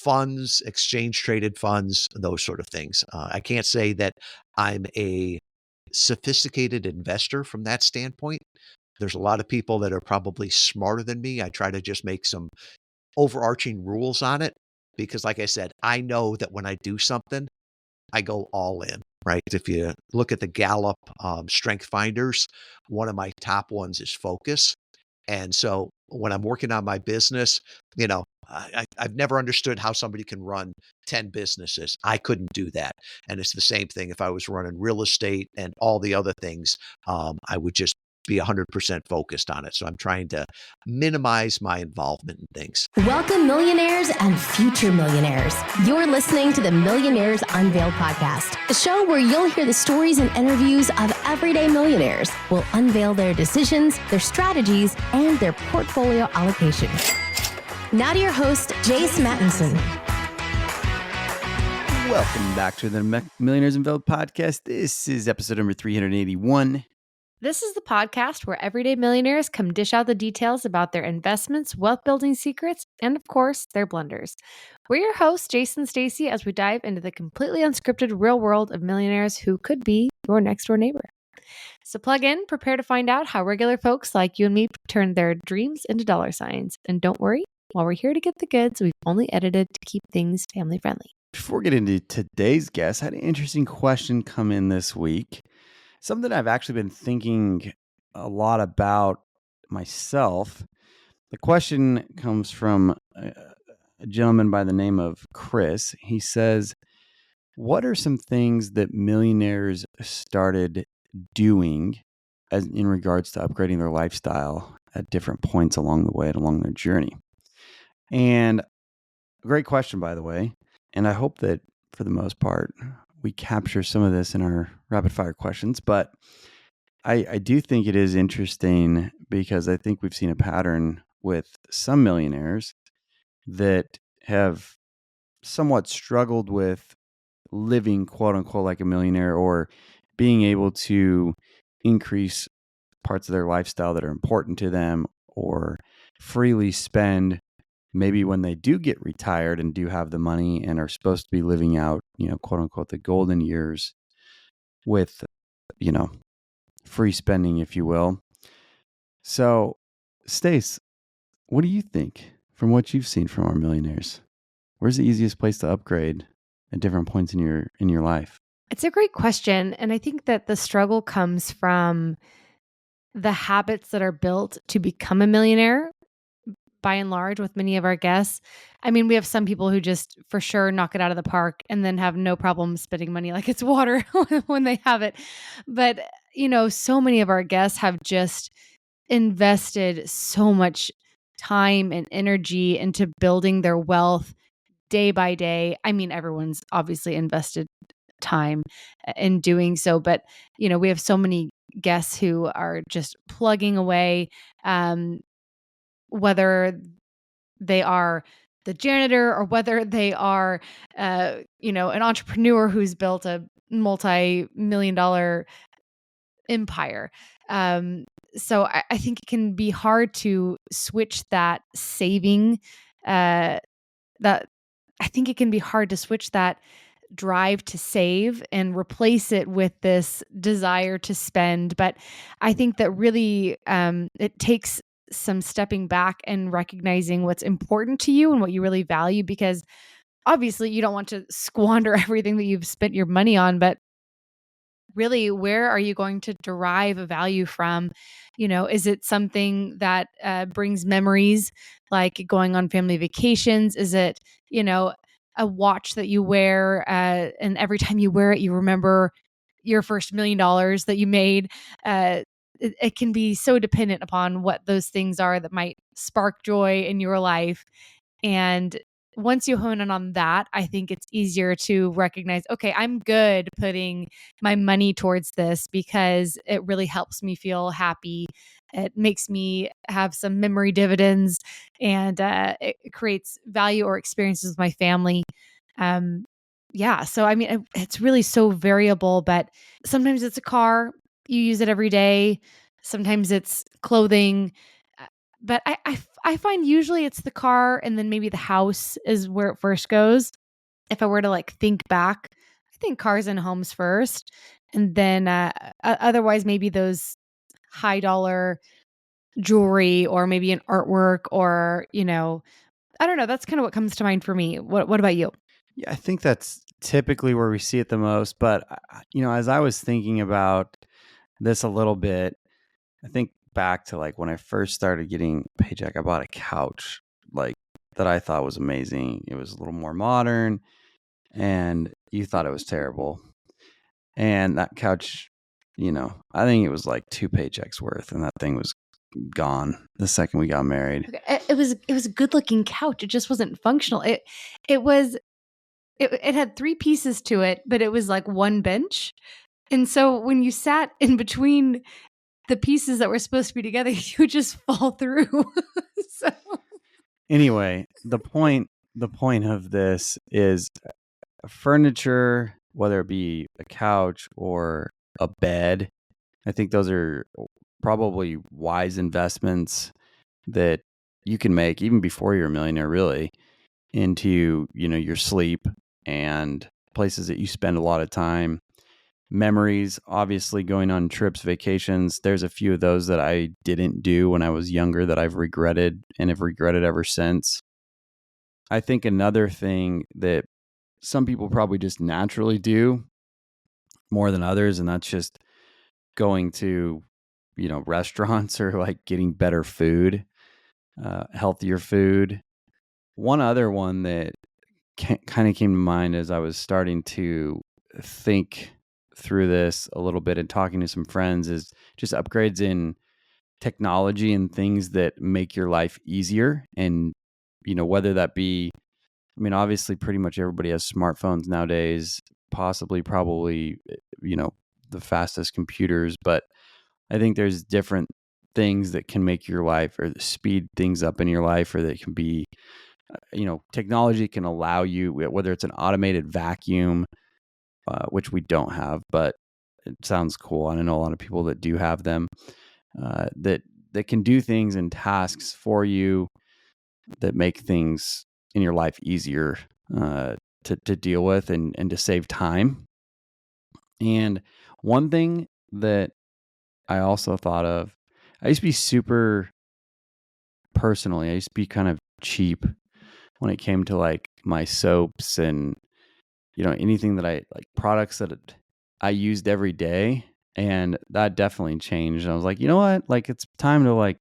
funds, exchange traded funds, those sort of things. I can't say that I'm a sophisticated investor from that standpoint. There's a lot of people that are probably smarter than me. I try to just make some overarching rules on it because, like I said, I know that when I do something, I go all in, right? If you look at the Gallup Strength Finders, one of my top ones is focus. And so when I'm working on my business, I've never understood how somebody can run 10 businesses. I couldn't do that. And it's the same thing if I was running real estate and all the other things. I would just be 100% focused on it. So I'm trying to minimize my involvement in things. Welcome, millionaires and future millionaires. You're listening to the Millionaires Unveiled podcast, a show where you'll hear the stories and interviews of everyday millionaires. We'll unveil their decisions, their strategies, and their portfolio allocation. Now to your host, Jace Mattinson. Welcome back to the Millionaires Unveiled podcast. This is episode number 381. This is the podcast where everyday millionaires come dish out the details about their investments, wealth building secrets, and of course, their blunders. We're your hosts, Jason and Stacy, as we dive into the completely unscripted real world of millionaires who could be your next door neighbor. So plug in, prepare to find out how regular folks like you and me turn their dreams into dollar signs. And don't worry, while we're here to get the goods, we've only edited to keep things family friendly. Before we get into today's guest, I had an interesting question come in this week. Something I've actually been thinking a lot about myself. The question comes from a gentleman by the name of Chris. He says, what are some things that millionaires started doing as in regards to upgrading their lifestyle at different points along the way and along their journey? And a great question, by the way. And I hope that for the most part, we capture some of this in our rapid fire questions, but I do think it is interesting because I think we've seen a pattern with some millionaires that have somewhat struggled with living quote unquote like a millionaire or being able to increase parts of their lifestyle that are important to them or freely spend maybe when they do get retired and do have the money and are supposed to be living out, quote unquote, the golden years with, free spending, if you will. So, Stace, what do you think from what you've seen from our millionaires? Where's the easiest place to upgrade at different points in your life? It's a great question. And I think that the struggle comes from the habits that are built to become a millionaire. By and large, with many of our guests. I mean, we have some people who just for sure knock it out of the park and then have no problem spending money like it's water when they have it. But, so many of our guests have just invested so much time and energy into building their wealth day by day. I mean, everyone's obviously invested time in doing so, but, we have so many guests who are just plugging away, whether they are the janitor or whether they are, an entrepreneur who's built a multi-million-dollar empire. So I think it can be hard to switch that saving, that I think it can be hard to switch that drive to save and replace it with this desire to spend. But I think that really it takes some stepping back and recognizing what's important to you and what you really value, because obviously you don't want to squander everything that you've spent your money on, but really, where are you going to derive a value from? Is it something that brings memories, like going on family vacations? Is it, a watch that you wear and every time you wear it, you remember your first $1 million that you made? It can be so dependent upon what those things are that might spark joy in your life. And once you hone in on that, I think it's easier to recognize, okay, I'm good putting my money towards this because it really helps me feel happy. It makes me have some memory dividends and it creates value or experiences with my family. So I mean, it's really so variable, but sometimes it's a car. You use it every day. Sometimes it's clothing. But I find usually it's the car and then maybe the house is where it first goes. If I were to like think back, I think cars and homes first. And then otherwise, maybe those high dollar jewelry or maybe an artwork or, I don't know. That's kind of what comes to mind for me. What about you? Yeah, I think that's typically where we see it the most. But, as I was thinking about this a little bit, I think back to like when I first started getting a paycheck, I bought a couch like that I thought was amazing. It was a little more modern and you thought it was terrible. And that couch, I think it was like 2 paychecks worth and that thing was gone the second we got married. Okay, it was a good looking couch. It just wasn't functional. It had three pieces to it, but it was like one bench. And so when you sat in between the pieces that were supposed to be together, you would just fall through. So Anyway, the point of this is furniture, whether it be a couch or a bed. I think those are probably wise investments that you can make even before you're a millionaire, really, into, your sleep and places that you spend a lot of time. Memories, obviously going on trips, vacations. There's a few of those that I didn't do when I was younger that I've regretted and have regretted ever since. I think another thing that some people probably just naturally do more than others, and that's just going to, restaurants or like getting better food, healthier food. One other one that kind of came to mind as I was starting to think through this a little bit and talking to some friends is just upgrades in technology and things that make your life easier. And, whether that be, obviously pretty much everybody has smartphones nowadays, possibly, probably, the fastest computers, but I think there's different things that can make your life or speed things up in your life, or that can be, technology can allow you, whether it's an automated vacuum, which we don't have, but it sounds cool. I know a lot of people that do have them, that can do things and tasks for you that make things in your life easier to deal with and to save time. And one thing that I also thought of, I used to be super personally, I used to be kind of cheap when it came to like my soaps and, anything that I like, products that I used every day. And that definitely changed. I was like, you know what? Like, it's time to like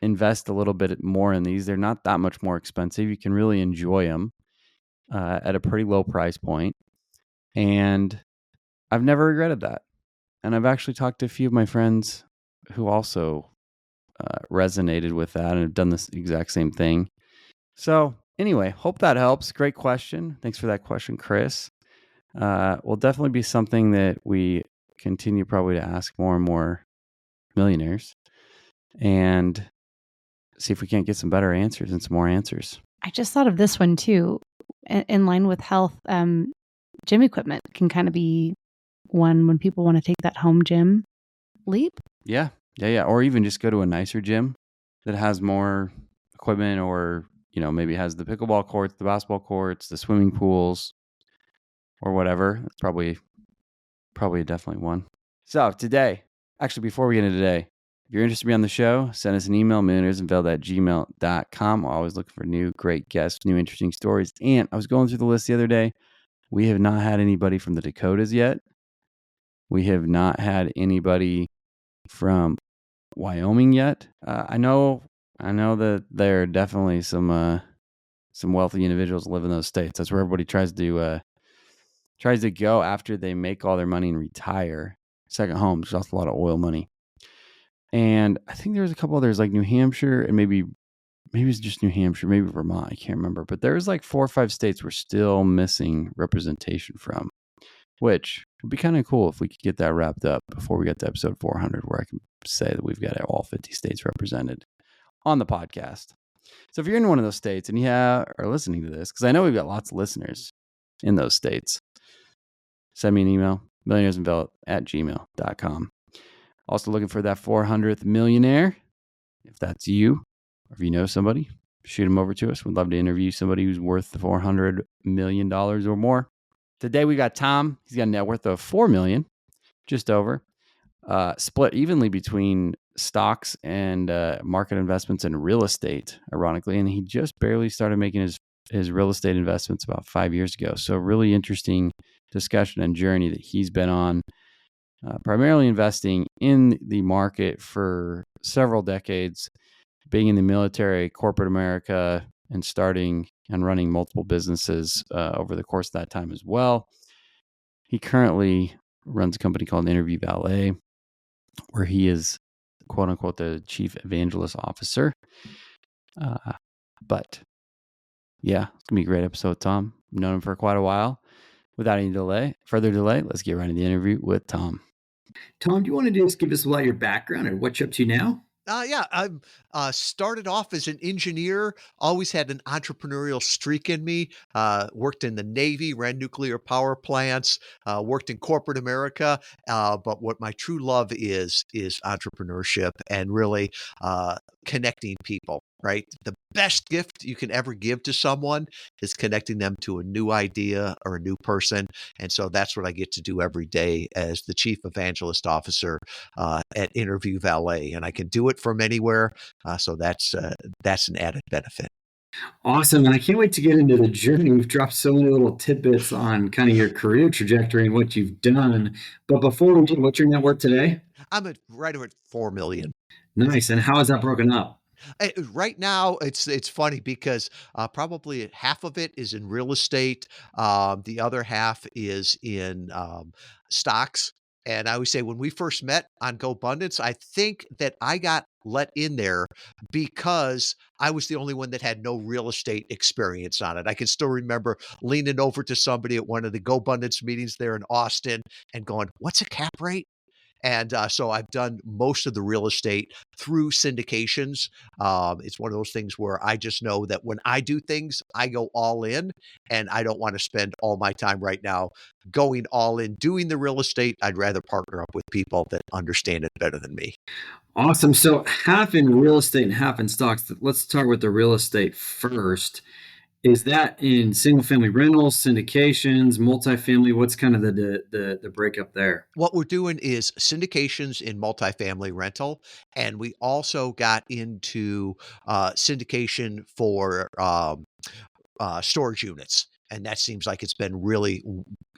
invest a little bit more in these. They're not that much more expensive. You can really enjoy them at a pretty low price point. And I've never regretted that. And I've actually talked to a few of my friends who also resonated with that and have done this exact same thing. So anyway, hope that helps. Great question. Thanks for that question, Chris. Will definitely be something that we continue probably to ask more and more millionaires and see if we can't get some better answers and some more answers. I just thought of this one too, in line with health. Gym equipment can kind of be one when people want to take that home gym leap. Yeah. Or even just go to a nicer gym that has more equipment, or, maybe has the pickleball courts, the basketball courts, the swimming pools, or whatever. That's probably definitely one. So today, actually, before we get into today, if you're interested to be on the show, send us an email, millionairesunveiled@gmail.com. We're always looking for new, great guests, new, interesting stories. And I was going through the list the other day. We have not had anybody from the Dakotas yet. We have not had anybody from Wyoming yet. I know that there are definitely some wealthy individuals live in those states. That's where everybody tries to go after they make all their money and retire. Second homes, just a lot of oil money. And I think there's a couple others like New Hampshire, and maybe it's just New Hampshire, maybe Vermont. I can't remember. But there's like 4 or 5 states we're still missing representation from, which would be kind of cool if we could get that wrapped up before we get to episode 400, where I can say that we've got all 50 states represented on the podcast. So if you're in one of those states and you are listening to this, because I know we've got lots of listeners in those states, send me an email, millionairesunveiled@gmail.com. Also looking for that 400th millionaire. If that's you, or if you know somebody, shoot them over to us. We'd love to interview somebody who's worth the $400 million or more. Today we got Tom. He's got a net worth of $4 million, just over, split evenly between stocks and market investments in real estate, ironically. And he just barely started making his real estate investments about 5 years ago. So really interesting discussion and journey that he's been on, primarily investing in the market for several decades, being in the military, corporate America, and starting and running multiple businesses over the course of that time as well. He currently runs a company called Interview Valet, where he is, quote unquote, the chief evangelist officer. But yeah, it's going to be a great episode, Tom. I've known him for quite a while. Without any further delay, let's get right into the interview with Tom. Tom, do you want to just give us a lot of your background and what you're up to now? Yeah, I'm started off as an engineer, always had an entrepreneurial streak in me. Worked in the Navy, ran nuclear power plants, worked in corporate America. But what my true love is entrepreneurship and really connecting people, right? The best gift you can ever give to someone is connecting them to a new idea or a new person. And so that's what I get to do every day as the chief evangelist officer at Interview Valet, and I can do it from anywhere. So that's an added benefit. Awesome. And I can't wait to get into the journey. We've dropped so many little tidbits on kind of your career trajectory and what you've done. But before we do, what's your net worth today? I'm at right over at 4 million. Nice. And how is that broken up? Right now, it's funny because probably half of it is in real estate. The other half is in stocks. And I always say when we first met on GoBundance, I think that I got let in there because I was the only one that had no real estate experience on it. I can still remember leaning over to somebody at one of the GoBundance meetings there in Austin and going, "What's a cap rate?" And so I've done most of the real estate through syndications. It's one of those things where I just know that when I do things, I go all in, and I don't want to spend all my time right now going all in doing the real estate. I'd rather partner up with people that understand it better than me. Awesome. So half in real estate and half in stocks. Let's start with the real estate first. Is that in single family rentals, syndications, multifamily? What's kind of the breakup there? What we're doing is syndications in multifamily rental, and we also got into syndication for storage units. And that seems like it's been really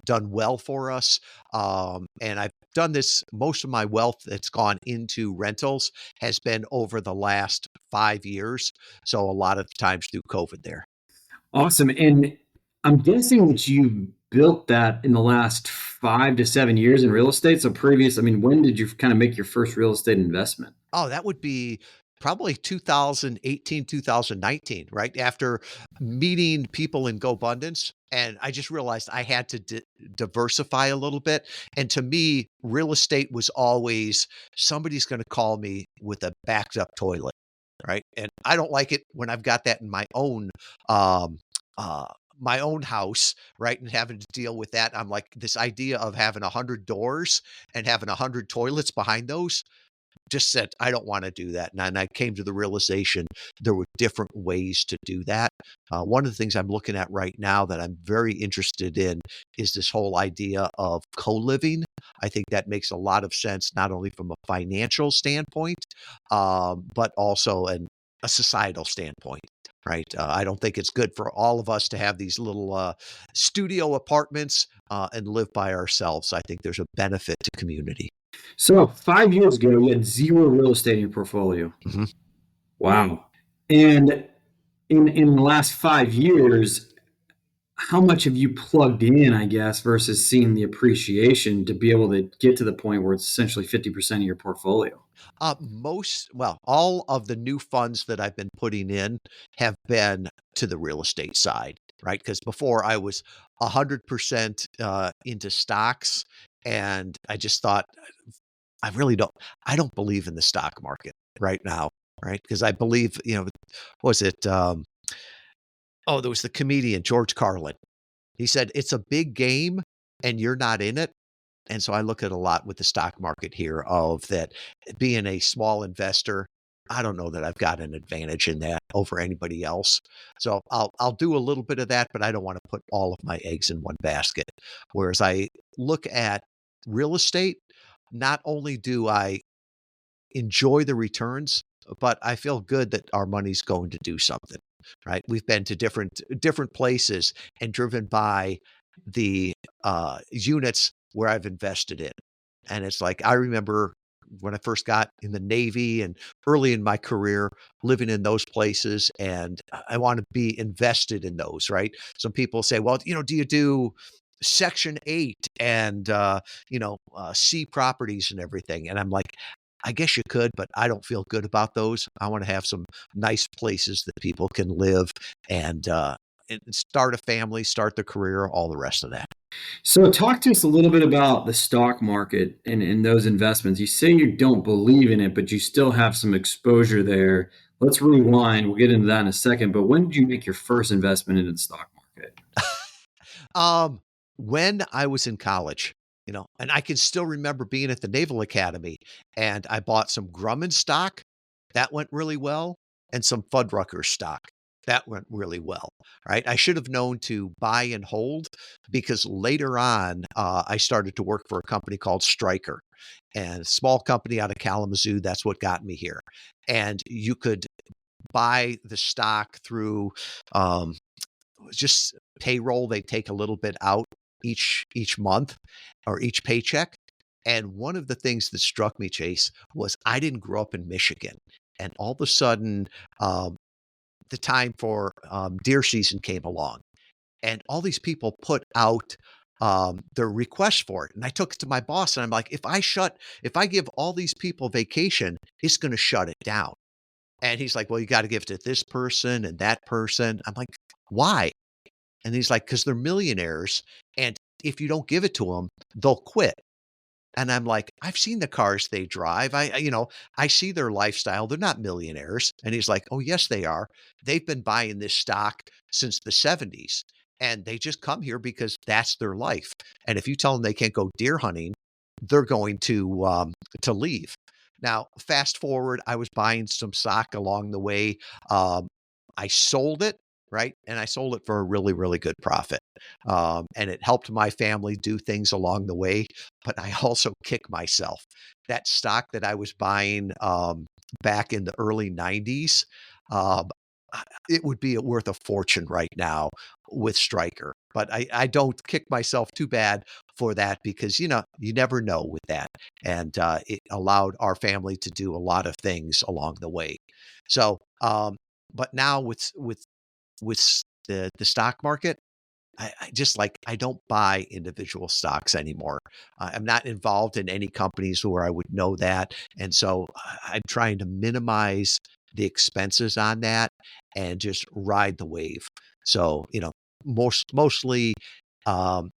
done well for us. And I've done this, most of my wealth that's gone into rentals has been over the last 5 years. So a lot of times through COVID there. Awesome. And I'm guessing that you built that in the last 5 to 7 years in real estate. So previous, I mean, when did you kind of make your first real estate investment? Oh, that would be probably 2018, 2019, right after meeting people in GoBundance. And I just realized I had to diversify a little bit. And to me, real estate was always somebody's going to call me with a backed up toilet, right? And I don't like it when I've got that in um, my own house, right? And having to deal with that. I'm like, this idea of having 100 doors and having 100 toilets behind those just said, I don't want to do that. And I came to the realization there were different ways to do that. One of the things I'm looking at right now that I'm very interested in is this whole idea of co-living. I think that makes a lot of sense, not only from a financial standpoint, but also a societal standpoint. Right. I don't think it's good for all of us to have these little studio apartments and live by ourselves. I think there's a benefit to community. So 5 years ago, you had zero real estate in your portfolio. Mhm. Wow. And in the last 5 years, how much have you plugged in, I guess, versus seeing the appreciation to be able to get to the point where it's essentially 50% of your portfolio? All of the new funds that I've been putting in have been to the real estate side, right? Because before I was 100% into stocks, and I just thought I really don't. I don't believe in the stock market right now, right? Because I believe, was it? Oh, there was the comedian George Carlin. He said it's a big game, and you're not in it. And so I look at a lot with the stock market here of that being a small investor, I don't know that I've got an advantage in that over anybody else. So I'll do a little bit of that, but I don't want to put all of my eggs in one basket. Whereas I look at real estate, not only do I enjoy the returns, but I feel good that our money's going to do something, right? We've been to different places and driven by the units where I've invested in. And it's like I remember when I first got in the Navy and early in my career, living in those places, and I want to be invested in those, right? Some people say, well, do you do Section 8 and C properties and everything? And I'm like, I guess you could, but I don't feel good about those. I want to have some nice places that people can live and start a family, start their career, all the rest of that. So, talk to us a little bit about the stock market and those investments. You say you don't believe in it, but you still have some exposure there. Let's rewind. We'll get into that in a second. But when did you make your first investment into the stock market? Um, when I was in college, and I can still remember being at the Naval Academy, and I bought some Grumman stock. That went really well, and some Fuddruckers stock. That went really well, right? I should have known to buy and hold because later on, I started to work for a company called Stryker, and a small company out of Kalamazoo. That's what got me here. And you could buy the stock through um, just payroll. They take a little bit out each month or each paycheck. And one of the things that struck me, Chase, was I didn't grow up in Michigan. And all of a sudden, um, the time for deer season came along, and all these people put out their request for it. And I took it to my boss, and I'm like, if I give all these people vacation, it's going to shut it down. And he's like, well, you got to give it to this person and that person. I'm like, why? And he's like, because they're millionaires. And if you don't give it to them, they'll quit. And I'm like, I've seen the cars they drive. I see their lifestyle. They're not millionaires. And he's like, oh, yes, they are. They've been buying this stock since the 70s. And they just come here because that's their life. And if you tell them they can't go deer hunting, they're going to leave. Now, fast forward, I was buying some stock along the way. Um, I sold it, right? And I sold it for a really, really good profit. And it helped my family do things along the way. But I also kick myself. That stock that I was buying back in the early 90s, um, it would be worth a fortune right now with Stryker. But I don't kick myself too bad for that because, you never know with that. And it allowed our family to do a lot of things along the way. So, but now with the stock market, I just like I don't buy individual stocks anymore. I'm not involved in any companies where I would know that, and so I'm trying to minimize the expenses on that and just ride the wave. So mostly um,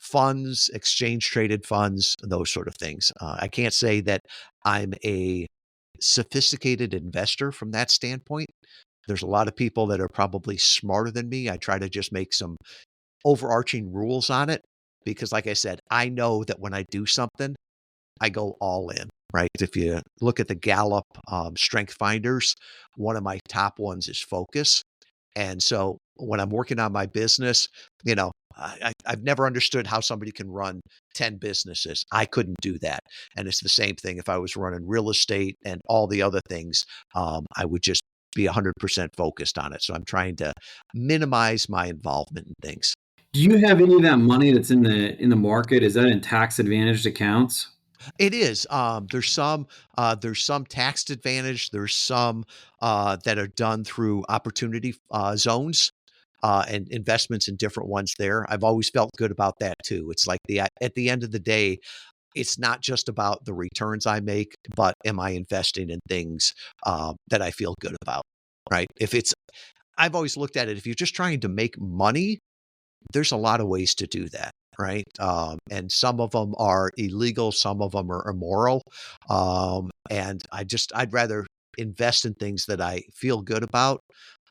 funds, exchange traded funds, those sort of things. I can't say that I'm a sophisticated investor from that standpoint. There's a lot of people that are probably smarter than me. I try to just make some overarching rules on it because, like I said, I know that when I do something, I go all in, right? If you look at the Gallup Strength Finders, one of my top ones is focus. And so when I'm working on my business, I've never understood how somebody can run 10 businesses. I couldn't do that. And it's the same thing if I was running real estate and all the other things, I would just be 100% focused on it. So I'm trying to minimize my involvement in things. Do you have any of that money that's in the market? Is that in tax advantaged accounts? It is. There's some tax advantage. There's some that are done through opportunity zones and investments in different ones there. I've always felt good about that too. It's like at the end of the day, it's not just about the returns I make, but am I investing in things that I feel good about, right? I've always looked at it. If you're just trying to make money, there's a lot of ways to do that, right? And some of them are illegal, some of them are immoral. And I'd rather invest in things that I feel good about.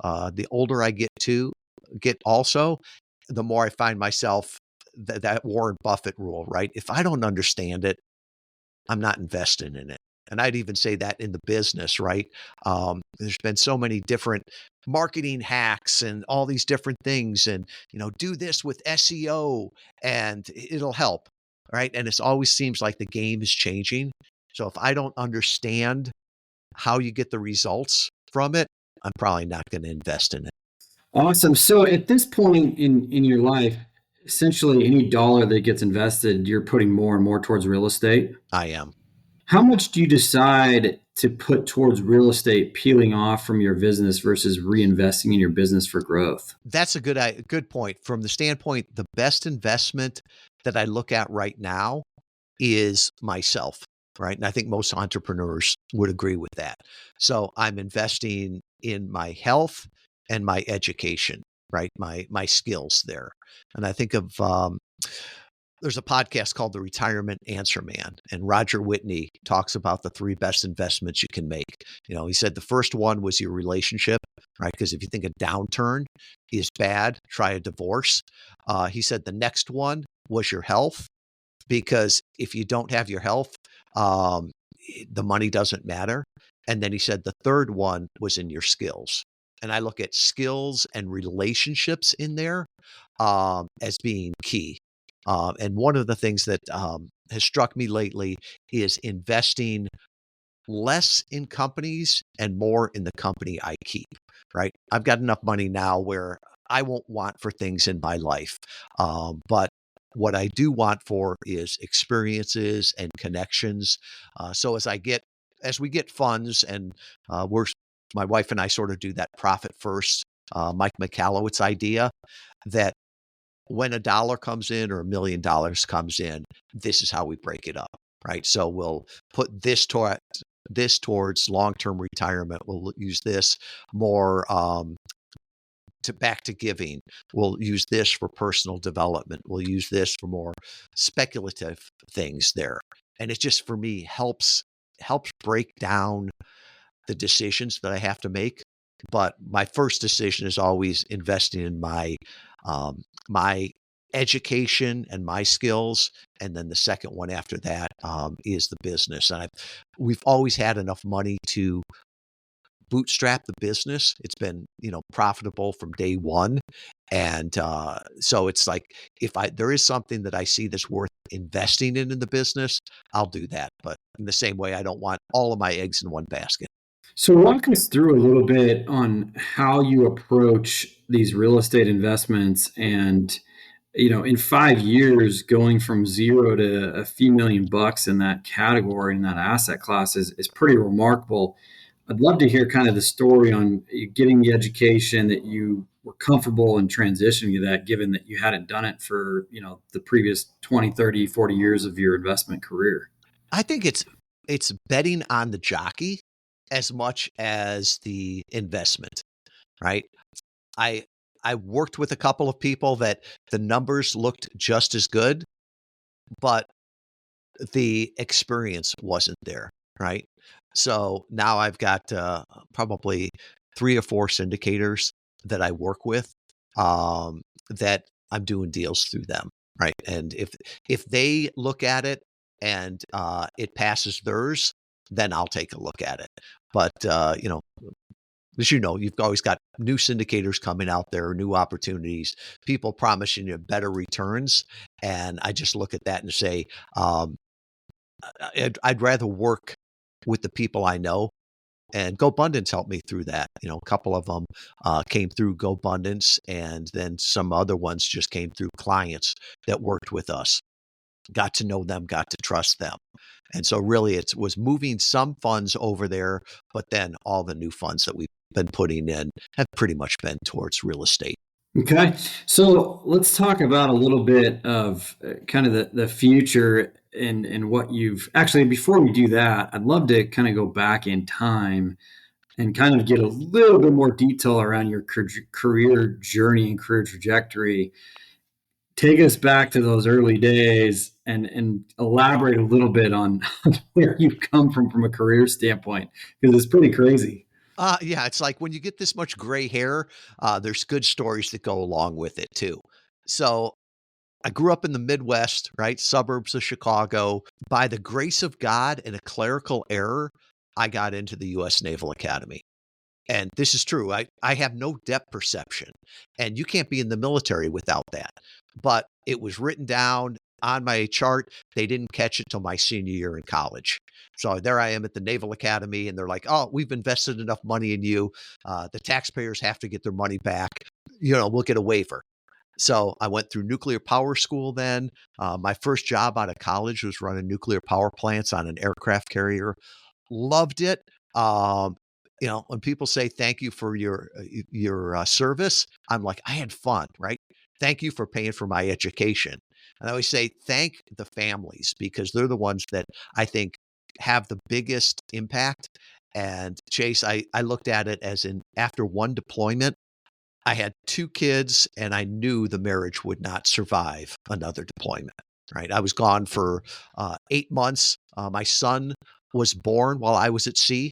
The older I get also, the more I find myself that Warren Buffett rule, right? If I don't understand it, I'm not investing in it. And I'd even say that in the business, right? There's been so many different marketing hacks and all these different things, and do this with SEO, and it'll help, right? And it always seems like the game is changing. So if I don't understand how you get the results from it, I'm probably not going to invest in it. Awesome. So at this point in your life, essentially any dollar that gets invested, you're putting more and more towards real estate. I am. How much do you decide to put towards real estate peeling off from your business versus reinvesting in your business for growth? That's a good point. From the standpoint, the best investment that I look at right now is myself, right? And I think most entrepreneurs would agree with that. So I'm investing in my health and my education, right? My skills there. And I think of there's a podcast called The Retirement Answer Man, and Roger Whitney talks about the three best investments you can make. He said the first one was your relationship, right? Because if you think a downturn is bad, try a divorce. He said the next one was your health, because if you don't have your health, um, the money doesn't matter. And then he said the third one was in your skills. And I look at skills and relationships in there as being key. And one of the things that has struck me lately is investing less in companies and more in the company I keep, right? I've got enough money now where I won't want for things in my life. But what I do want for is experiences and connections. So as we get funds, and my wife and I sort of do that profit first, Mike McCallowitz idea, that when $1 comes in or $1 million comes in, this is how we break it up, right? So we'll put this towards long-term retirement. We'll use this more back to giving. We'll use this for personal development. We'll use this for more speculative things there. And it just, for me, helps break down the decisions that I have to make. But my first decision is always investing in my education and my skills, and then the second one after that is the business. And we've always had enough money to bootstrap the business. It's been profitable from day one, and so it's like, if there is something that I see that's worth investing in the business, I'll do that. But in the same way, I don't want all of my eggs in one basket. So walk us through a little bit on how you approach these real estate investments and, in 5 years, going from zero to a few $1,000,000 in that category, in that asset class is pretty remarkable. I'd love to hear kind of the story on you getting the education that you were comfortable in transitioning to that, given that you hadn't done it for, the previous 20, 30, 40 years of your investment career. I think it's betting on the jockey as much as the investment, right? I I worked with a couple of people that the numbers looked just as good, but the experience wasn't there, right? So now I've got probably 3 or 4 syndicators that I work with, that I'm doing deals through them, right? And if they look at it and it passes theirs, then I'll take a look at it. But as you've always got new syndicators coming out there, new opportunities, people promising you better returns, and I just look at that and say, I'd rather work with the people I know, and GoBundance helped me through that. A couple of them came through GoBundance, and then some other ones just came through clients that worked with us. Got to know them, got to trust them. And so really it was moving some funds over there, but then all the new funds that we've been putting in have pretty much been towards real estate. Okay. So let's talk about a little bit of kind of the future and what you've actually, before we do that, I'd love to kind of go back in time and kind of get a little bit more detail around your career journey and career trajectory. Take us back to those early days and elaborate a little bit on where you've come from a career standpoint, because it's pretty crazy. Yeah, it's like when you get this much gray hair, there's good stories that go along with it too. So I grew up in the Midwest, right? Suburbs of Chicago. By the grace of God and a clerical error, I got into the U.S. Naval Academy. And this is true. I have no depth perception, and you can't be in the military without that. But it was written down on my chart. They didn't catch it till my senior year in college. So there I am at the Naval Academy, and they're like, "Oh, we've invested enough money in you. The taxpayers have to get their money back. We'll get a waiver." So I went through nuclear power school then. My first job out of college was running nuclear power plants on an aircraft carrier. Loved it. Um, when people say thank you for your service, I'm like, I had fun, right? Thank you for paying for my education. And I always say thank the families because they're the ones that I think have the biggest impact. And Chase, I looked at it as in after one deployment, I had 2 kids, and I knew the marriage would not survive another deployment, right? I was gone for, 8 months. My son was born while I was at sea.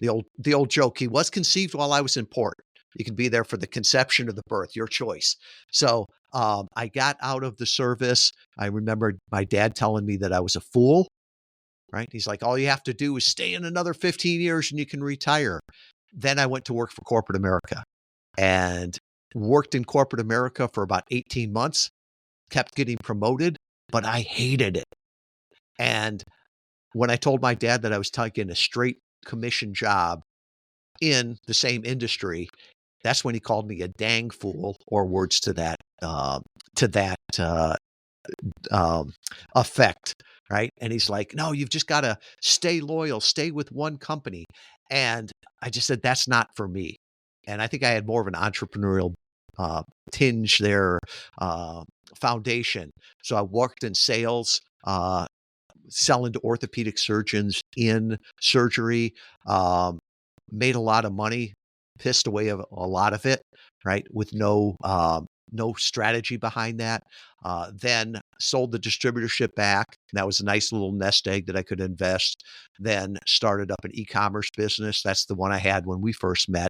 The old joke, he was conceived while I was in port. You can be there for the conception or the birth, your choice. So, I got out of the service. I remember my dad telling me that I was a fool, right? He's like, "All you have to do is stay in another 15 years and you can retire." Then I went to work for corporate America and worked in corporate America for about 18 months, kept getting promoted, but I hated it. And when I told my dad that I was taking a straight commission job in the same industry, that's when he called me a dang fool, or words to that um, effect, right? And he's like, "No, you've just got to stay loyal, stay with one company." And I just said, "That's not for me." And I think I had more of an entrepreneurial uh, tinge there, uh, foundation. So I worked in sales, selling to orthopedic surgeons in surgery, um, made a lot of money, pissed away a lot of it, right? With no strategy behind that. Then sold the distributorship back. That was a nice little nest egg that I could invest. Then started up an e-commerce business. That's the one I had when we first met.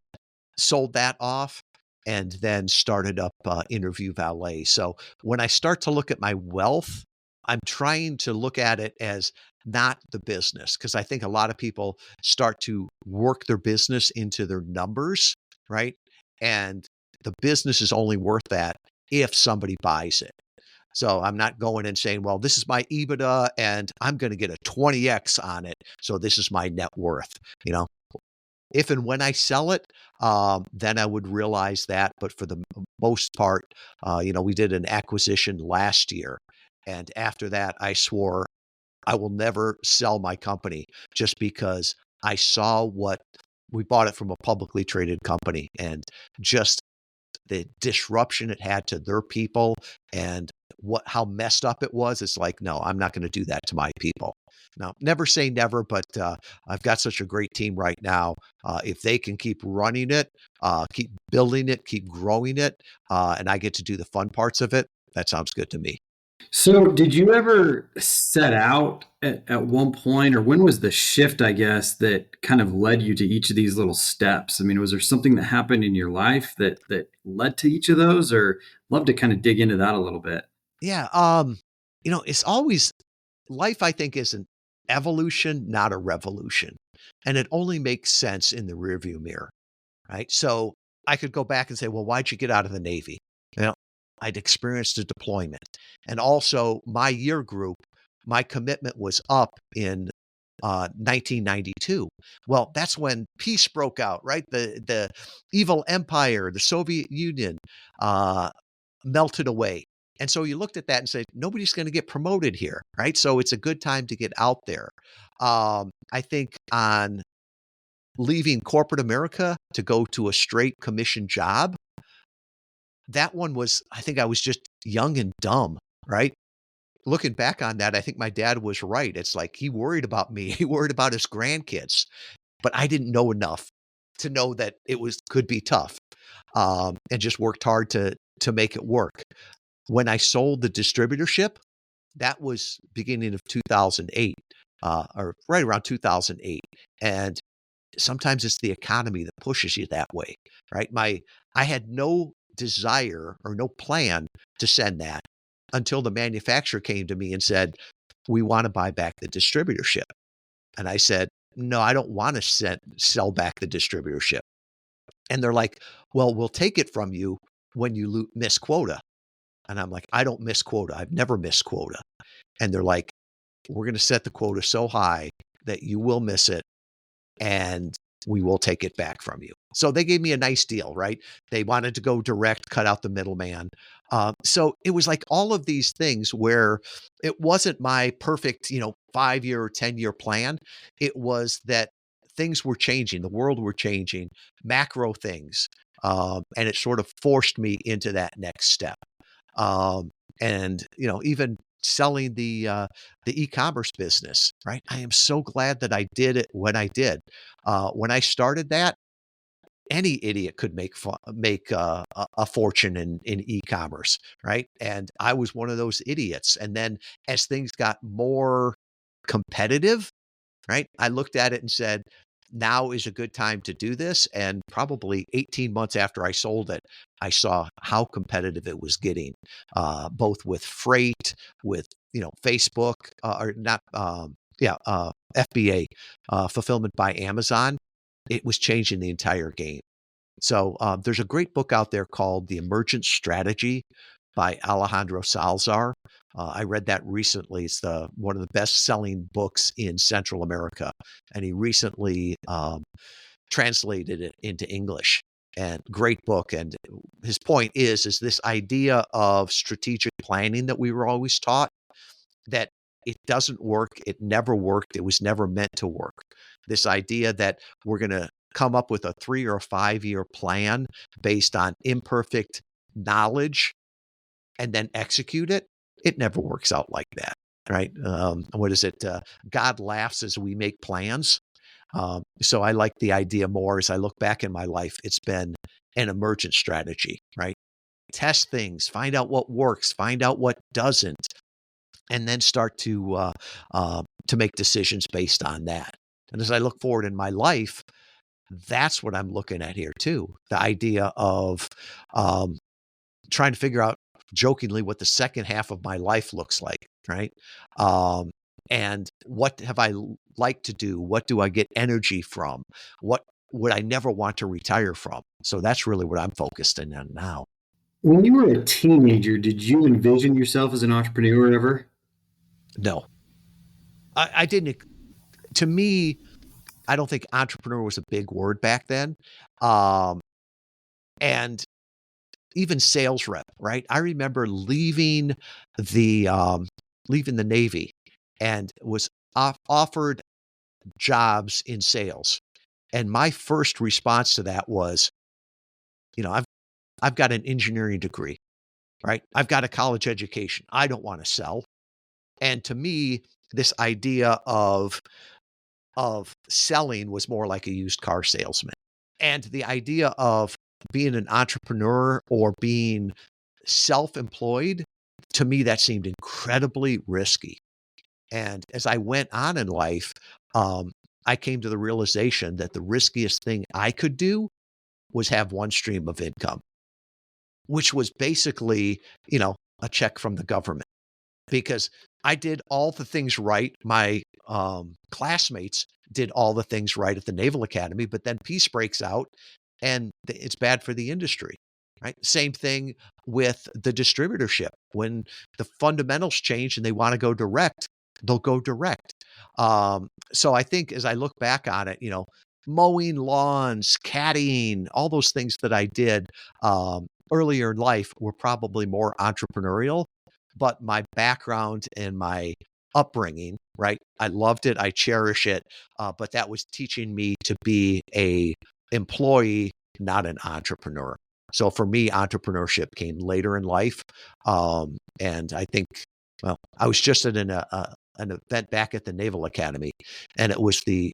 Sold that off and then started up Interview Valet. So when I start to look at my wealth, I'm trying to look at it as not the business because I think a lot of people start to work their business into their numbers, right? And the business is only worth that if somebody buys it. So I'm not going and saying, well, this is my EBITDA and I'm going to get a 20x on it. So this is my net worth. You know, if and when I sell it, then I would realize that. But for the most part, we did an acquisition last year. And after that, I swore I will never sell my company just because I saw what we bought it from a publicly traded company and just the disruption it had to their people and how messed up it was. It's like, no, I'm not going to do that to my people. Now, never say never, but I've got such a great team right now. If they can keep running it, keep building it, keep growing it, and I get to do the fun parts of it, that sounds good to me. So, did you ever set out at one point, or when was the shift, I guess, that kind of led you to each of these little steps? I mean, was there something that happened in your life that led to each of those, or love to kind of dig into that a little bit? Yeah. It's always life, I think, is an evolution, not a revolution. And it only makes sense in the rearview mirror, right? So I could go back and say, well, why'd you get out of the Navy? You know, I'd experienced a deployment. And also my year group, my commitment was up in 1992. Well, that's when peace broke out, right? The evil empire, the Soviet Union, uh, melted away. And so you looked at that and said, nobody's going to get promoted here, right? So it's a good time to get out there. I think on leaving corporate America to go to a straight commission job, that one was, I think I was just young and dumb, right? Looking back on that, I think my dad was right. It's like he worried about me, he worried about his grandkids, but I didn't know enough to know that could be tough, and just worked hard to make it work. When I sold the distributorship, that was beginning of 2008, or right around 2008. And sometimes it's the economy that pushes you that way, right? I had no desire or no plan to send that. until the manufacturer came to me and said, "We want to buy back the distributorship." And I said, "No, I don't want to sell back the distributorship." And they're like, "Well, we'll take it from you when you miss quota." And I'm like, "I don't miss quota. I've never missed quota." And they're like, "We're going to set the quota so high that you will miss it, and we will take it back from you." So they gave me a nice deal, right? They wanted to go direct, cut out the middleman. So it was like all of these things where it wasn't my perfect, 5-year or 10-year plan. It was that things were changing, the world were changing, macro things. And it sort of forced me into that next step. And even selling the e-commerce business, right? I am so glad that I did it when I did. When I started that, any idiot could make a fortune in e-commerce, right? And I was one of those idiots. And then as things got more competitive, right? I looked at it and said, now is a good time to do this. And probably 18 months after I sold it, I saw how competitive it was getting, both with freight, with, Facebook, or not, FBA, fulfillment by Amazon. It was changing the entire game. So there's a great book out there called The Emergent Strategy by Alejandro Salazar. I read that recently. It's one of the best-selling books in Central America, and he recently translated it into English. And great book. And his point is this idea of strategic planning that we were always taught, that it doesn't work. It never worked. It was never meant to work. This idea that we're going to come up with a 3 or 5-year plan based on imperfect knowledge and then execute it, it never works out like that, right? What is it? God laughs as we make plans. So I like the idea more as I look back in my life. It's been an emergent strategy, right? Test things, find out what works, find out what doesn't, and then start to make decisions based on that. And as I look forward in my life, that's what I'm looking at here too. The idea of trying to figure out, jokingly, what the second half of my life looks like, right? And what have I like to do? What do I get energy from? What would I never want to retire from? So that's really what I'm focused in on now. When you were a teenager, did you envision yourself as an entrepreneur ever? No, I didn't. To me, I don't think entrepreneur was a big word back then. And even sales rep, right? I remember the leaving the Navy and was offered jobs in sales. And my first response to that was, I've got an engineering degree, right? I've got a college education. I don't want to sell. And to me, this idea of selling was more like a used car salesman. And the idea of being an entrepreneur or being self-employed, to me, that seemed incredibly risky. And as I went on in life, I came to the realization that the riskiest thing I could do was have one stream of income, which was basically, a check from the government. Because I did all the things right. My classmates did all the things right at the Naval Academy, but then peace breaks out and it's bad for the industry, right? Same thing with the distributorship. When the fundamentals change and they want to go direct, they'll go direct. So I think as I look back on it, mowing lawns, caddying, all those things that I did earlier in life were probably more entrepreneurial. But my background and my upbringing, right? I loved it. I cherish it. But that was teaching me to be a employee, not an entrepreneur. So for me, entrepreneurship came later in life. And I think, well, I was just at an event back at the Naval Academy, and it was the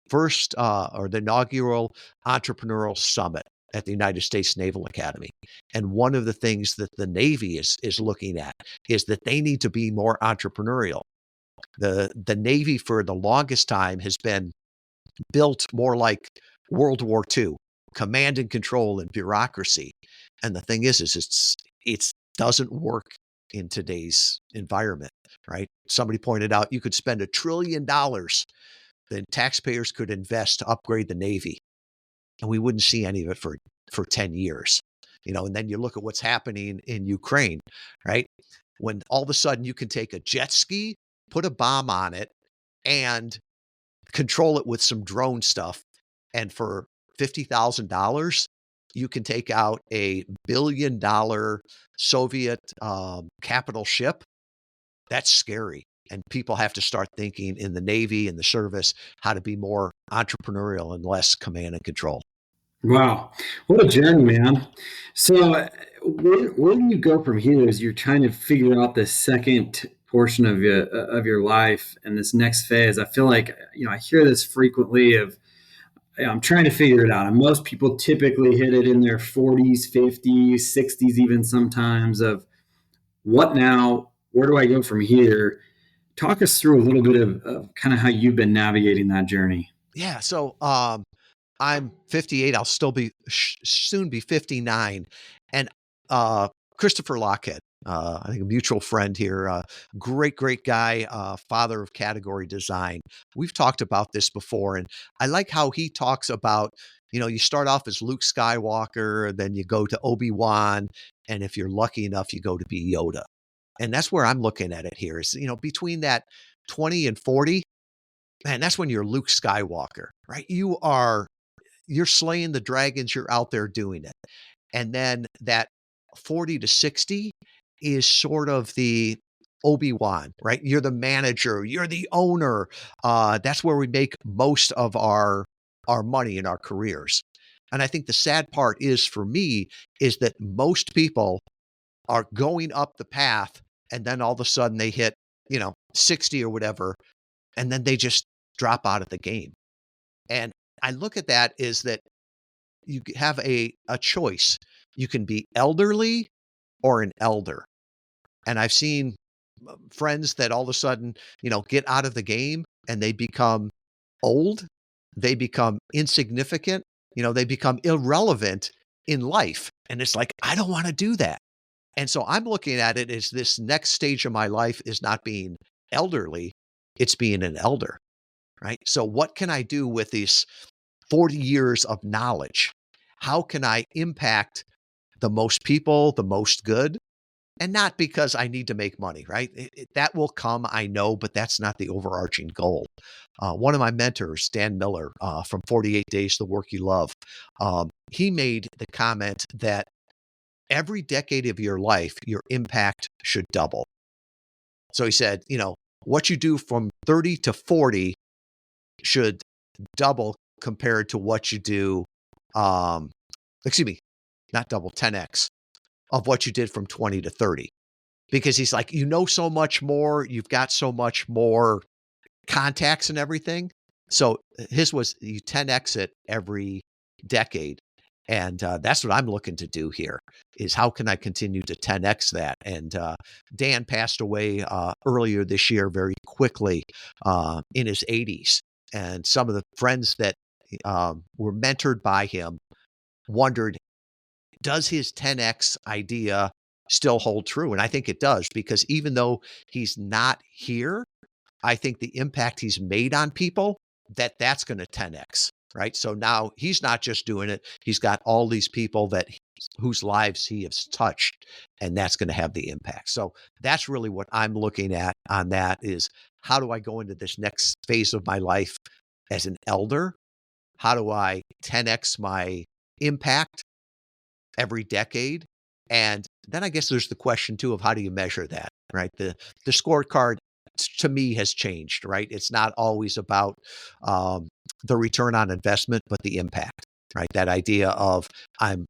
first or the inaugural entrepreneurial summit at the United States Naval Academy. And one of the things that the Navy is looking at is that they need to be more entrepreneurial. The Navy for the longest time has been built more like World War II, command and control and bureaucracy. And the thing is it doesn't work in today's environment, right? Somebody pointed out you could spend $1 trillion, then taxpayers could invest to upgrade the Navy, and we wouldn't see any of it for 10 years. And then you look at what's happening in Ukraine, right? When all of a sudden you can take a jet ski, put a bomb on it, and control it with some drone stuff. And for $50,000, you can take out a $1 billion Soviet capital ship. That's scary. And people have to start thinking in the Navy and the service how to be more entrepreneurial and less command and control. Wow, what a journey, man. So, where do you go from here as you're trying to figure out the second portion of your life and this next phase? I feel like I hear this frequently of I'm trying to figure it out, and most people typically hit it in their 40s, 50s, 60s, even sometimes. Of what now? Where do I go from here? Talk us through a little bit of kind of how you've been navigating that journey. Yeah. So I'm 58. I'll still be soon be 59. And Christopher Lockhead, I think a mutual friend here, great guy, father of category design. We've talked about this before, and I like how he talks about, you start off as Luke Skywalker, then you go to Obi-Wan, and if you're lucky enough, you go to be Yoda. And that's where I'm looking at it here is, between that 20 and 40, man, that's when you're Luke Skywalker, right? You're slaying the dragons, you're out there doing it. And then that 40 to 60 is sort of the Obi-Wan, right? You're the manager, you're the owner. That's where we make most of our money in our careers. And I think the sad part is for me is that most people are going up the path and then all of a sudden they hit, 60 or whatever, and then they just drop out of the game. And I look at that is that you have a choice. You can be elderly or an elder. And I've seen friends that all of a sudden, get out of the game and they become old, they become insignificant, they become irrelevant in life. And it's like, I don't want to do that. And so I'm looking at it as this next stage of my life is not being elderly, it's being an elder, right? So what can I do with these 40 years of knowledge? How can I impact the most people, the most good? And not because I need to make money, right? That will come, I know, but that's not the overarching goal. One of my mentors, Dan Miller, from 48 Days, The Work You Love, he made the comment that every decade of your life, your impact should double. So he said, what you do from 30 to 40 should double compared to what you do, not double, 10x of what you did from 20 to 30. Because he's like, so much more, you've got so much more contacts and everything. So his was you 10x it every decade. And that's what I'm looking to do here is how can I continue to 10x that? And Dan passed away earlier this year very quickly in his 80s. And some of the friends that were mentored by him wondered, does his 10x idea still hold true? And I think it does, because even though he's not here, I think the impact he's made on people, that's going to 10x, right? So now he's not just doing it. He's got all these people whose lives he has touched, and that's going to have the impact. So that's really what I'm looking at on that is how do I go into this next phase of my life as an elder? How do I 10x my impact every decade? And then I guess there's the question too of how do you measure that, right? The scorecard to me has changed, right? It's not always about the return on investment, but the impact, right? That idea of I'm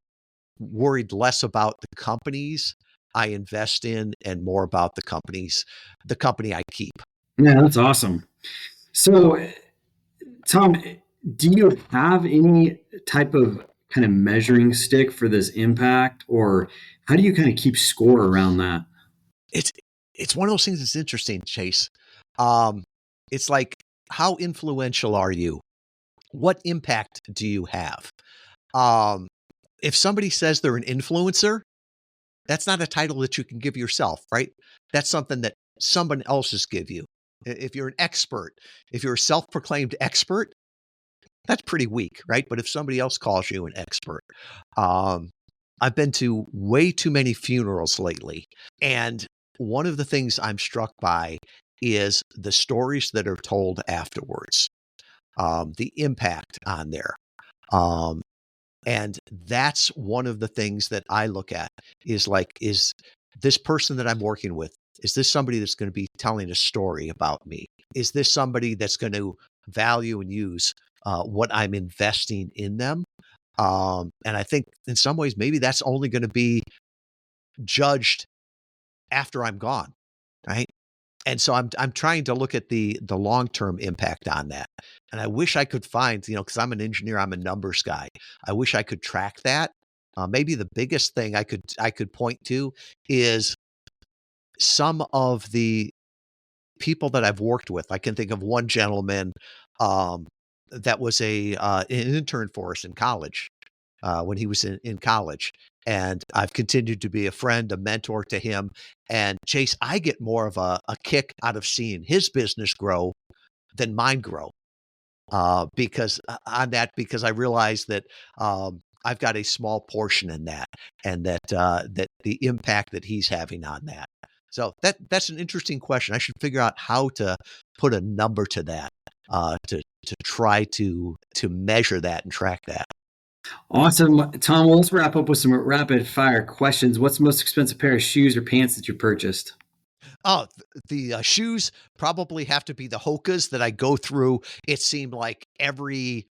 worried less about the companies I invest in and more about the company I keep. Yeah, that's awesome. So, Tom, do you have any type of kind of measuring stick for this impact, or how do you kind of keep score around that? It's one of those things that's interesting, Chase. Um, it's like, how influential are you? What impact do you have? If somebody says they're an influencer, That's not a title that you can give yourself, right? That's something that someone else's give you. If you're an expert, if you're a self-proclaimed expert, that's pretty weak, right? But if somebody else calls you an expert, um, I've been to way too many funerals lately. And one of the things I'm struck by is the stories that are told afterwards, the impact on there. Um, and that's one of the things that I look at is like, is this person that I'm working with, is this somebody that's going to be telling a story about me? Is this somebody that's going to value and use what I'm investing in them? And I think in some ways, maybe that's only going to be judged after I'm gone, right? And so I'm trying to look at the long-term impact on that. And I wish I could find, because I'm an engineer, I'm a numbers guy. I wish I could track that. Maybe the biggest thing I could point to is some of the people that I've worked with. I can think of one gentleman um, that was an intern for us in college when he was in college. And I've continued to be a friend, a mentor to him. And Chase, I get more of a kick out of seeing his business grow than mine grow. Because I realize that I've got a small portion in that, and that the impact that he's having on that. So that's an interesting question. I should figure out how to put a number to that, to try to measure that and track that. Awesome. Tom, well, let's wrap up with some rapid fire questions. What's the most expensive pair of shoes or pants that you purchased? Oh, the shoes probably have to be the Hokas that I go through. It seemed like every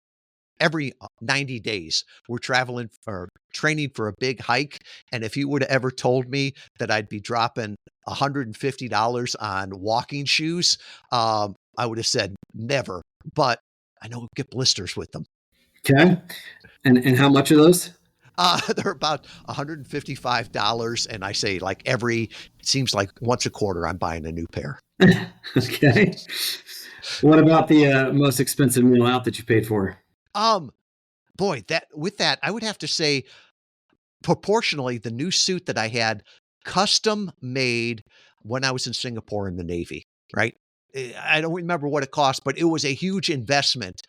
90 days we're traveling or training for a big hike. And if you would have ever told me that I'd be dropping $150 on walking shoes, I would have said never. But I know we'll get blisters with them. Okay. And how much are those? They're about $155, and I say like it seems like once a quarter I'm buying a new pair. Okay. What about the most expensive meal out that you paid for? Boy, that I would have to say proportionally the new suit that I had custom made when I was in Singapore in the Navy, right? I don't remember what it cost, but it was a huge investment.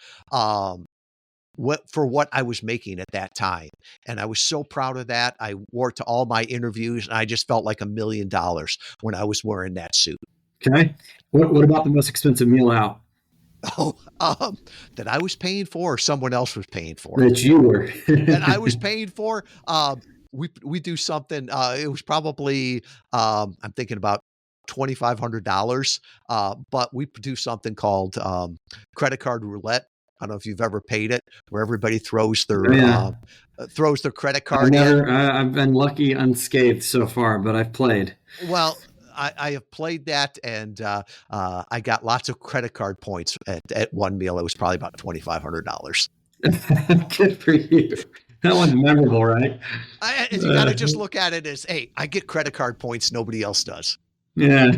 For what I was making at that time. And I was so proud of that. I wore it to all my interviews, and I just felt like $1 million when I was wearing that suit. Okay. What about the most expensive meal out? Oh, that I was paying for or someone else was paying for? That you were. That I was paying for. We do something. It was probably I'm thinking about $2,500. But we do something called credit card roulette. I don't know if you've ever paid it, where everybody throws their credit card in. I've been lucky unscathed so far, but I've played. Well, I have played that, and I got lots of credit card points at one meal. It was probably about $2,500. Good for you. That one's memorable, right? You got to just look at it as, hey, I get credit card points nobody else does. Yeah.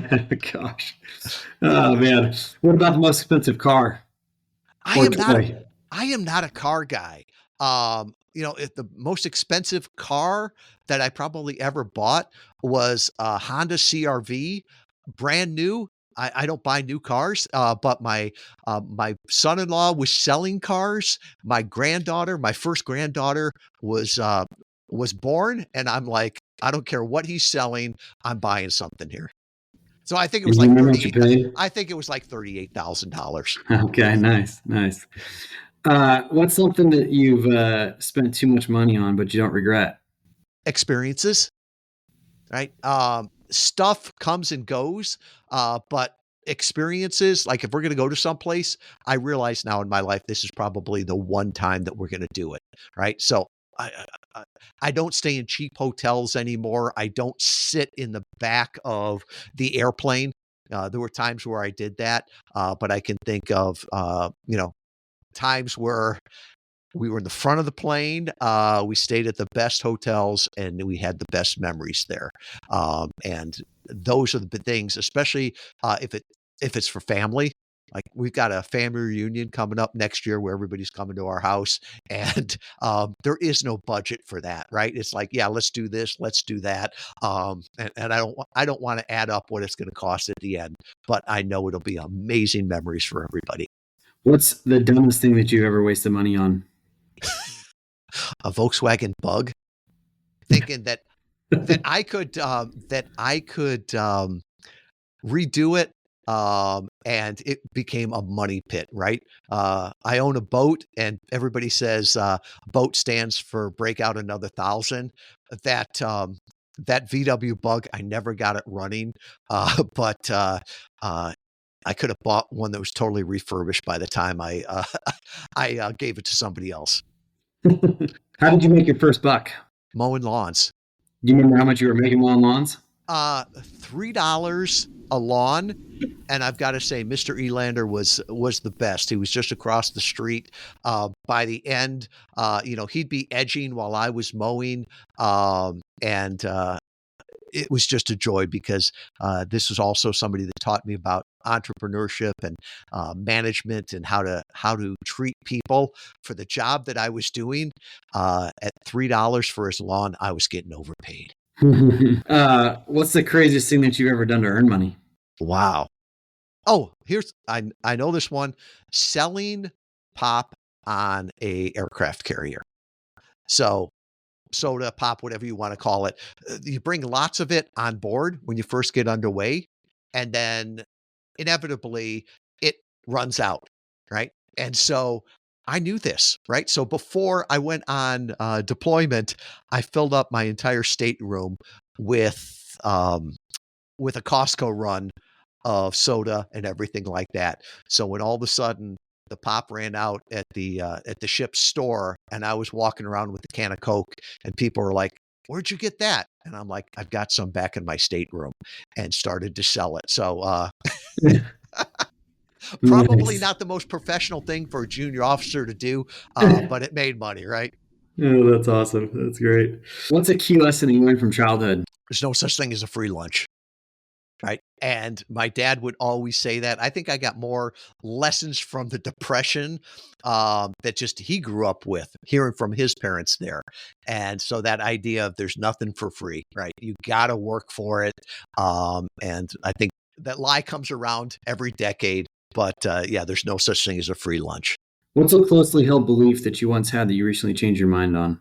Gosh. Oh man. What about the most expensive car? I am not a car guy. If the most expensive car that I probably ever bought was a Honda CRV, brand new. I don't buy new cars, but my son-in-law was selling cars. My first granddaughter was born, and I'm like, I don't care what he's selling, I'm buying something here. So I think it was like $38,000. Okay, nice. What's something that you've spent too much money on but you don't regret? Experiences, right? Stuff comes and goes, but experiences, like if we're going to go to someplace, I realize now in my life this is probably the one time that we're going to do it, right? So I don't stay in cheap hotels anymore. I don't sit in the back of the airplane. There were times where I did that, but I can think of times where we were in the front of the plane. We stayed at the best hotels, and we had the best memories there. And those are the things, especially if it's for family. Like we've got a family reunion coming up next year where everybody's coming to our house, and there is no budget for that, right? It's like, yeah, let's do this, let's do that, and I don't want to add up what it's going to cost at the end, but I know it'll be amazing memories for everybody. What's the dumbest thing that you've ever wasted money on? A Volkswagen Bug, thinking that I could redo it, and it became a money pit, right? I own a boat, and everybody says boat stands for break out another thousand. That that VW Bug, I never got it running, but I could have bought one that was totally refurbished by the time I gave it to somebody else. How did you make your first buck? Mowing lawns. Do you remember how much you were making mowing lawns? $3 a lawn, and I've got to say, Mr. Elander was the best. He was just across the street. By the end, he'd be edging while I was mowing, and it was just a joy because this was also somebody that taught me about entrepreneurship and management and how to treat people for the job that I was doing. At $3 for his lawn, I was getting overpaid. What's the craziest thing that you've ever done to earn money? Wow. Oh, I know this one. Selling pop on a aircraft carrier. So soda, pop, whatever you want to call it. You bring lots of it on board when you first get underway, and then inevitably it runs out, right? And so I knew this, right? So before I went on deployment, I filled up my entire stateroom with with a Costco run of soda and everything like that. So when all of a sudden the pop ran out at the ship's store, and I was walking around with a can of Coke, and people were like, "Where'd you get that?" And I'm like, "I've got some back in my stateroom," and started to sell it. So probably Nice. not the most professional thing for a junior officer to do, but it made money, right? Oh, that's awesome. That's great. What's a key lesson you learned from childhood? There's no such thing as a free lunch. Right. And my dad would always say that. I think I got more lessons from the depression that just he grew up with, hearing from his parents there. And so that idea of there's nothing for free, right? You got to work for it. And I think that lie comes around every decade. But yeah, there's no such thing as a free lunch. What's a closely held belief that you once had that you recently changed your mind on?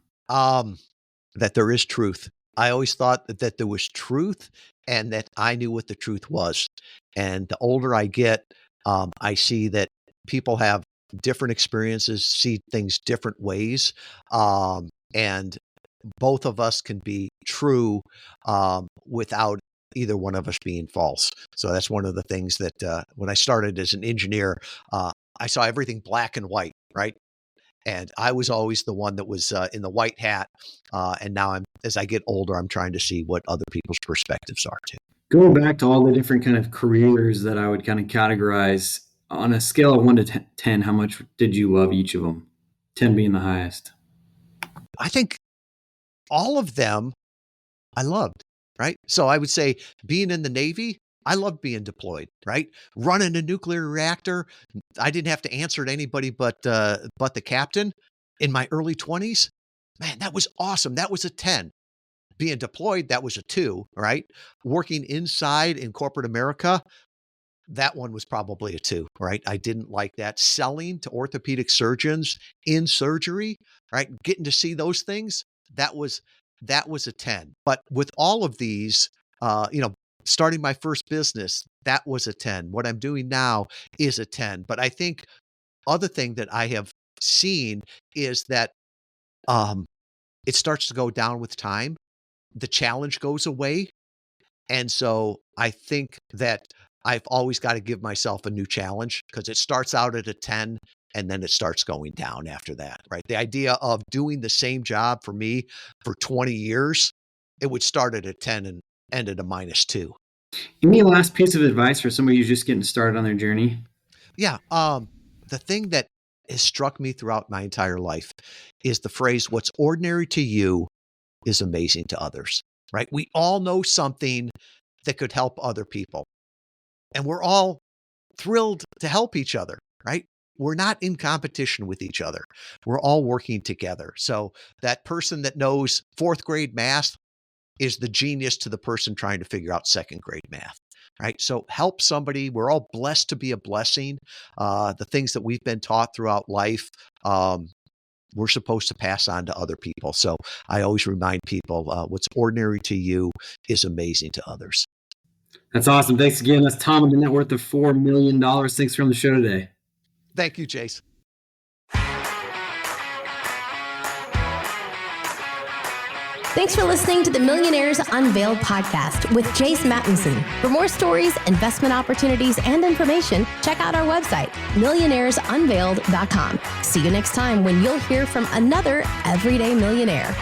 That there is truth. I always thought that there was truth and that I knew what the truth was. And the older I get, I see that people have different experiences, see things different ways. And both of us can be true without either one of us being false. So that's one of the things that when I started as an engineer, I saw everything black and white, right? And I was always the one that was in the white hat. And now as I get older, I'm trying to see what other people's perspectives are too. Going back to all the different kind of careers that I would kind of categorize on a scale of 1 to 10, how much did you love each of them? 10 being the highest. I think all of them I loved, right? So I would say being in the Navy, I loved being deployed, right? Running a nuclear reactor, I didn't have to answer to anybody but the captain. In my early 20s, man, that was awesome. That was a 10. Being deployed, that was a 2, right? Working inside in corporate America, that one was probably a 2, right? I didn't like that. Selling to orthopedic surgeons in surgery, right? Getting to see those things, that was a 10. But with all of these, starting my first business, that was a 10. What I'm doing now is a 10. But I think other thing that I have seen is that um, it starts to go down with time. The challenge goes away. And so I think that I've always got to give myself a new challenge because it starts out at a 10 and then it starts going down after that, right? The idea of doing the same job for me for 20 years, it would start at a 10 and end at a -2. Any last piece of advice for somebody who's just getting started on their journey? Yeah. The thing that has struck me throughout my entire life is the phrase, what's ordinary to you is amazing to others, right? We all know something that could help other people. And we're all thrilled to help each other, right? We're not in competition with each other. We're all working together. So that person that knows fourth grade math is the genius to the person trying to figure out second grade math, right? So help somebody. We're all blessed to be a blessing. The things that we've been taught throughout life, we're supposed to pass on to other people. So I always remind people, what's ordinary to you is amazing to others. That's awesome. Thanks again. That's Tom with a net worth of $4 million. Thanks for on the show today. Thank you, Chase. Thanks for listening to the Millionaires Unveiled podcast with Jace Mattinson. For more stories, investment opportunities, and information, check out our website, millionairesunveiled.com. See you next time when you'll hear from another everyday millionaire.